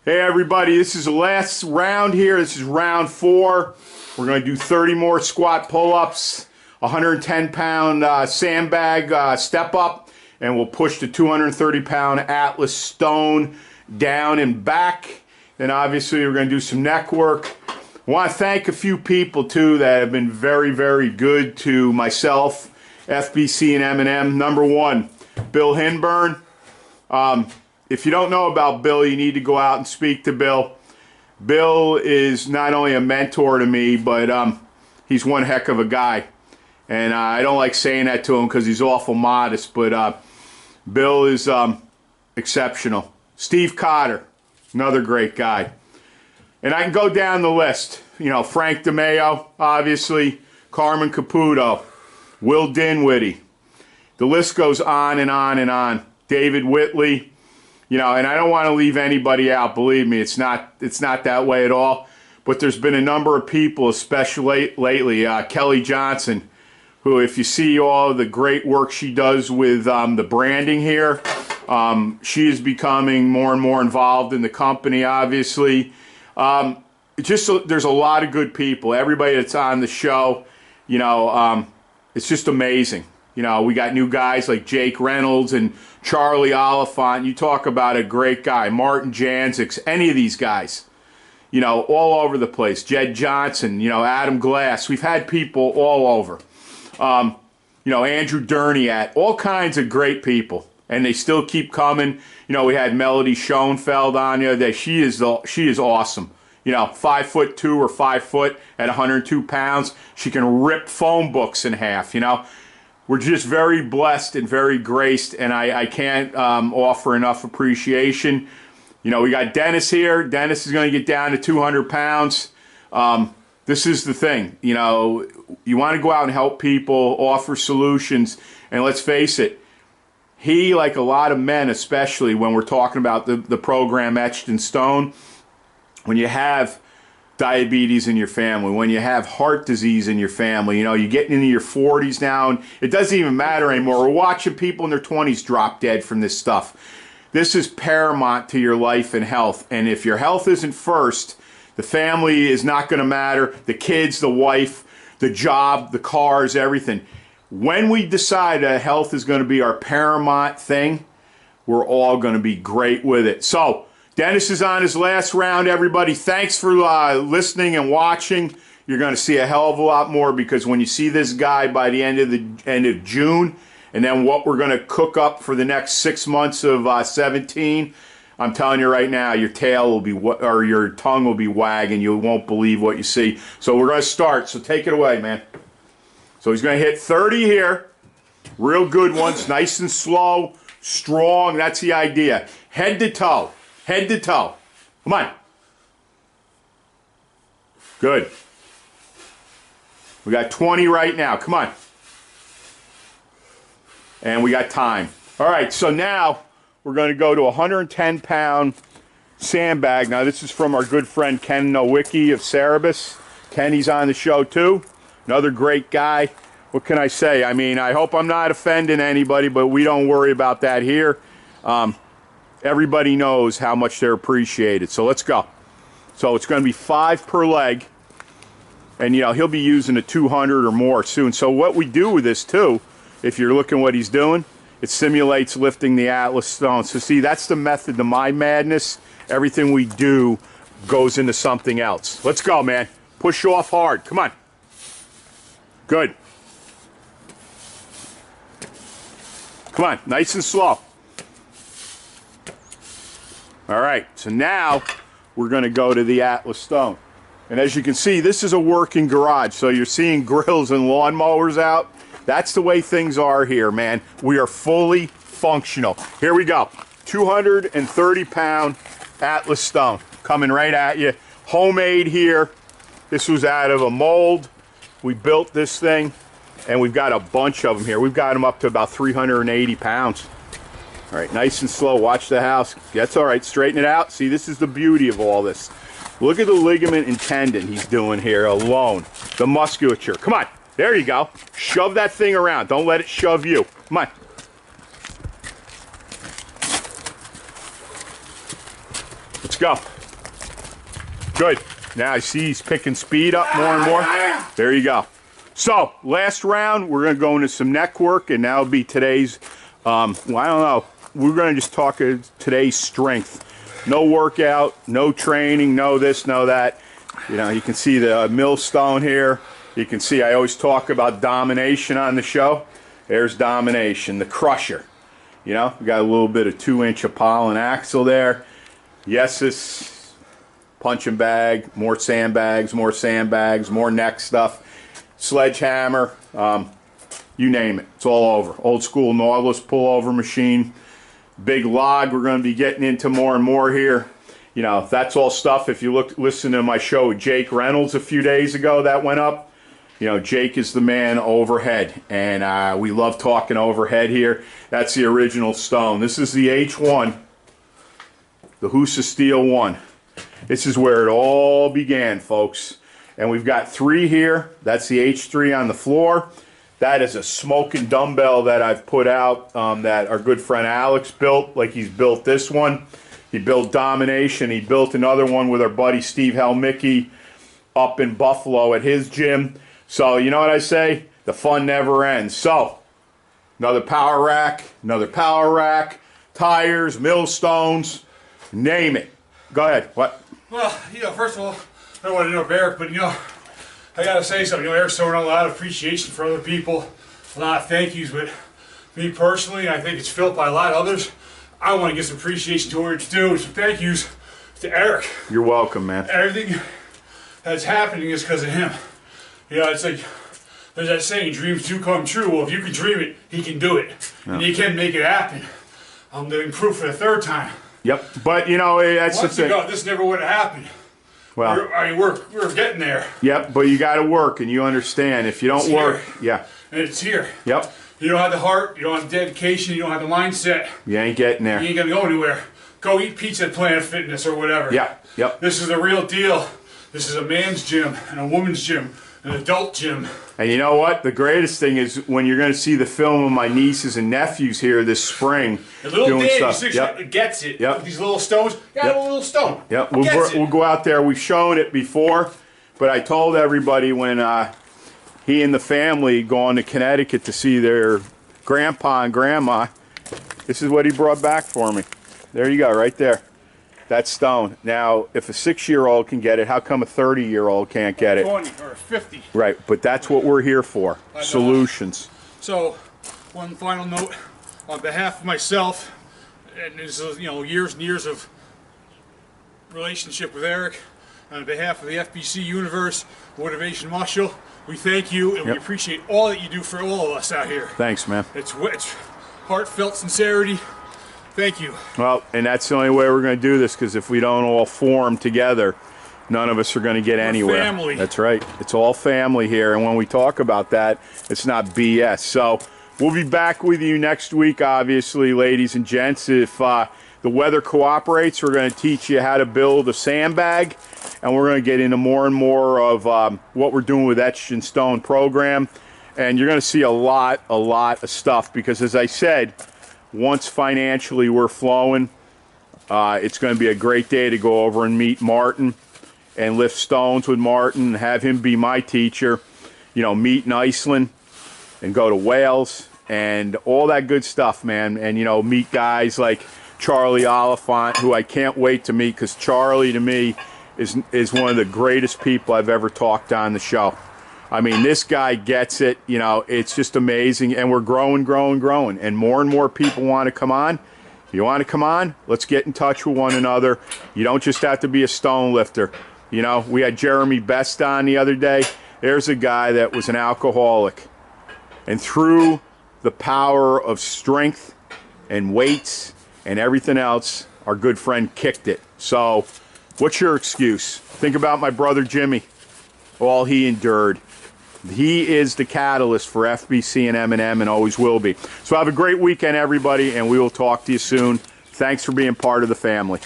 Hey everybody, this is the last round here. This is round 4. We're going to do 30 more squat pull-ups, 110-pound sandbag step up, and we'll push the 230-pound Atlas stone down and back. Then obviously we're going to do some neck work. I want to thank a few people too that have been very, very good to myself, FBC and M&M. Number 1, Bill Hinburn. If you don't know about Bill, you need to go out and speak to Bill. Bill is not only a mentor to me, but he's one heck of a guy. And I don't like saying that to him because he's awful modest, but Bill is exceptional. Steve Cotter, another great guy. And I can go down the list. You know, Frank DeMeo, obviously, Carmen Caputo, Will Dinwiddie. The list goes on and on and on. David Whitley. You know, and I don't want to leave anybody out. Believe me, it's not that way at all. But there's been a number of people, especially lately. Kelly Johnson, who, if you see all the great work she does with the branding here, she is becoming more and more involved in the company, obviously. There's a lot of good people. Everybody that's on the show, you know, it's just amazing. You know, we got new guys like Jake Reynolds and Charlie Oliphant. You talk about a great guy. Martin Janzik, any of these guys, you know, all over the place. Jed Johnson, you know, Adam Glass. We've had people all over. You know, Andrew Derniat, all kinds of great people. And they still keep coming. You know, we had Melody Schoenfeld on the other day. She is awesome. You know, 5'2" or 5 foot at 102 pounds. She can rip phone books in half, you know. We're just very blessed and very graced, and I can't offer enough appreciation. You know, we got Dennis here. Dennis is going to get down to 200 pounds. This is the thing. You know, you want to go out and help people, offer solutions, and let's face it, he, like a lot of men, especially when we're talking about the program Etched in Stone, when you have diabetes in your family, when you have heart disease in your family, you know, you're getting into your 40s now, and it doesn't even matter anymore. We're watching people in their 20s drop dead from this stuff. This is paramount to your life and health, and if your health isn't first, the family is not going to matter, the kids, the wife, the job, the cars, everything. When we decide that health is going to be our paramount thing, we're all going to be great with it. So, Dennis is on his last round, everybody. Thanks for listening and watching. You're going to see a hell of a lot more because when you see this guy by the end of June, and then what we're going to cook up for the next 6 months of 17, I'm telling you right now, your tail will be, or your tongue will be wagging. You won't believe what you see. So we're going to start. So take it away, man. So he's going to hit 30 here. Real good ones, nice and slow, strong. That's the idea. Head to toe. Head to toe. Come on. Good. We got 20 right now. Come on. And we got time. All right, so now we're going to go to a 110-pound sandbag. Now, this is from our good friend Ken Nowicki of Cerebus. Kenny's on the show, too. Another great guy. What can I say? I mean, I hope I'm not offending anybody, but we don't worry about that here. Everybody knows how much they're appreciated. So let's go. So it's going to be 5 per leg. And, you know, he'll be using a 200 or more soon. So what we do with this, too, if you're looking what he's doing, it simulates lifting the Atlas stone. So, see, that's the method to my madness. Everything we do goes into something else. Let's go, man. Push off hard. Come on. Good. Come on. Nice and slow. All right, so now we're going to go to the Atlas stone. And as you can see, this is a working garage. So you're seeing grills and lawnmowers out. That's the way things are here, man. We are fully functional. Here we go. 230-pound Atlas stone coming right at you. Homemade here. This was out of a mold. We built this thing, and we've got a bunch of them here. We've got them up to about 380 pounds. All right, nice and slow. Watch the house. That's all right. Straighten it out. See, this is the beauty of all this. Look at the ligament and tendon he's doing here alone. The musculature. Come on. There you go. Shove that thing around. Don't let it shove you. Come on. Let's go. Good. Now I see he's picking speed up more and more. There you go. So, last round, we're going to go into some neck work, and that'll be today's, well, I don't know. We're going to just talk today's strength. No workout, no training, no this, no that. You know, you can see the millstone here. You can see I always talk about domination on the show. There's domination, the crusher. You know, we got a little bit of 2-inch Apollon axle there. Yes, this punching bag, more sandbags, more neck stuff. Sledgehammer, you name it, it's all over. Old school Nautilus pullover machine, big log we're going to be getting into more and more here. You know, that's all stuff. If you listen to my show with Jake Reynolds a few days ago that went up, you know, Jake is the man overhead, and we love talking overhead here. That's the original stone. This is the H1, the Husa Steel 1. This is where it all began, folks. And we've got 3 here. That's the H3 on the floor. That is a smoking dumbbell that I've put out that our good friend Alex built, like he's built this one. He built Domination. He built another one with our buddy Steve Helmicki up in Buffalo at his gym. So, you know what I say? The fun never ends. So, another power rack, tires, millstones, name it. Go ahead. What? Well, you know, first of all, I don't want to interrupt Eric, but you know, I gotta say something. You know, Eric's throwing out a lot of appreciation for other people, a lot of thank yous, but me personally, I think it's felt by a lot of others. I want to give some appreciation to Eric's due, some thank yous to Eric. You're welcome, man. Everything that's happening is because of him. You know, it's like, there's that saying, dreams do come true. Well, if you can dream it, he can do it. Yeah. And you can make it happen. I'm living proof for the 3rd time. Yep, but you know, that's Months ago, this never would have happened. Well, we're getting there. Yep, but you got to work, and you understand. If you don't work, yeah. And it's here. Yep. You don't have the heart, you don't have the dedication, you don't have the mindset. You ain't getting there. You ain't gonna go anywhere. Go eat pizza at Planet Fitness or whatever. Yep, yep. This is the real deal. This is a man's gym and a woman's gym, an adult gym. And you know what? The greatest thing is when you're going to see the film of my nieces and nephews here this spring. The little doing Danny, stuff. 6 Yep. gets it. Yep. With these little stones. Got a little stone. Yep. We'll go out there. We've shown it before, but I told everybody when he and the family go on to Connecticut to see their grandpa and grandma, this is what he brought back for me. There you go, right there. That stone. Now, if a 6-year-old can get it, how come a 30-year-old can't get it? 20 or 50. Right, but that's what we're here for. Solutions. So, one final note on behalf of myself, and this is, you know, years and years of relationship with Eric, on behalf of the FBC Universe, Motivation Muscle, we thank you and we appreciate all that you do for all of us out here. Thanks, man. It's heartfelt sincerity. Thank you. Well, and that's the only way we're going to do this, because if we don't all form together, none of us are going to get anywhere. Family. That's right. It's all family here, and when we talk about that, it's not BS. So we'll be back with you next week, obviously, ladies and gents. If the weather cooperates, we're going to teach you how to build a sandbag, and we're going to get into more and more of what we're doing with Etched in Stone program. And you're going to see a lot of stuff, because as I said, once financially we're flowing, it's going to be a great day to go over and meet Martin and lift stones with Martin, have him be my teacher, you know, meet in Iceland and go to Wales and all that good stuff, man. And, you know, meet guys like Charlie Oliphant, who I can't wait to meet, because Charlie, to me, is one of the greatest people I've ever talked on the show. I mean, this guy gets it. You know, it's just amazing. And we're growing. And more people want to come on. If you want to come on, let's get in touch with one another. You don't just have to be a stone lifter. You know, we had Jeremy Best on the other day. There's a guy that was an alcoholic. And through the power of strength and weights and everything else, our good friend kicked it. So, what's your excuse? Think about my brother Jimmy. All he endured. He is the catalyst for FBC and M&M, and always will be. So have a great weekend, everybody, and we will talk to you soon. Thanks for being part of the family.